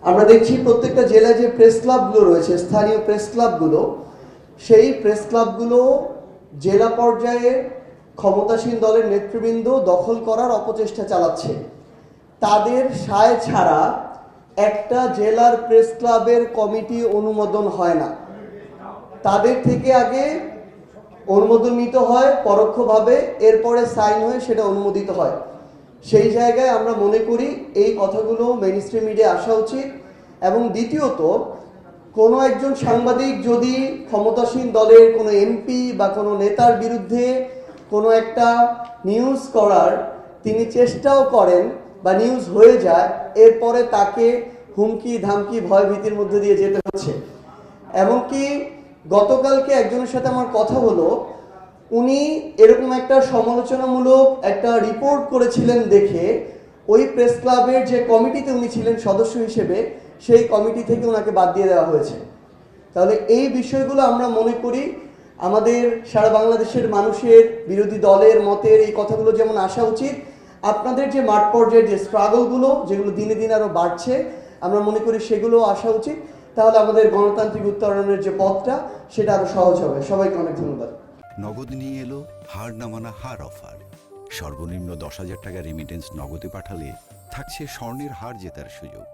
আমরা দেখছি প্রত্যেকটা জেলায় যে প্রেস ক্লাবগুলো রয়েছে, স্থানীয় প্রেস ক্লাবগুলো, সেই প্রেস ক্লাবগুলো জেলা পর্যায়ে ক্ষমতাসীন দলের নেতৃবৃন্দ দখল করার অপচেষ্টা চালাচ্ছে। তাদের সায় ছাড়া একটা জেলার প্রেস ক্লাবের কমিটি অনুমোদন হয় না। তাদের থেকে আগে অনুমোদন নিতে হয় পরোক্ষভাবে, এরপরে সাইন হয়ে সেটা অনুমোদিত হয়। সেই জায়গায় আমরা মনে করি এই কথাগুলো মেইনস্ট্রিম মিডিয়া আসা উচিত। এবং দ্বিতীয়ত, কোনো একজন সাংবাদিক যদি ক্ষমতাসীন দলের কোনো এমপি বা কোনো নেতার বিরুদ্ধে কোনো একটা নিউজ করার তিনি চেষ্টাও করেন বা নিউজ হয়ে যায়, এরপরে তাকে হুমকি ধামকি ভয় ভীতির মধ্যে দিয়ে যেতে হচ্ছে। এমনকি গতকালকে একজনের সাথে আমার কথা হলো, উনি এরকম একটা সমালোচনামূলক একটা রিপোর্ট করেছিলেন দেখে ওই প্রেস ক্লাবের যে কমিটিতে উনি ছিলেন সদস্য হিসেবে, সেই কমিটি থেকে ওনাকে বাদ দিয়ে দেওয়া হয়েছে। তাহলে এই বিষয়গুলো আমরা মনে করি আমাদের সারা বাংলাদেশের মানুষের বিরোধী দলের মতের এই কথাগুলো যেমন আসা উচিত, আপনাদের যে মাঠ পর্যায়ের যে স্ট্রাগলগুলো যেগুলো দিনে দিনে আরও বাড়ছে, আমরা মনে করি সেগুলো আসা উচিত। তাহলে আমাদের গণতান্ত্রিক উত্তরণের যে পথটা সেটা আরও সহজ হবে। সবাইকে অনেক ধন্যবাদ। নগদ নিয়ে এলো হার না মানা হার অফার। সর্বনিম্ন 10,000 টাকা রেমিটেন্স নগদে পাঠালে থাকছে স্বর্ণের হার জেতার সুযোগ।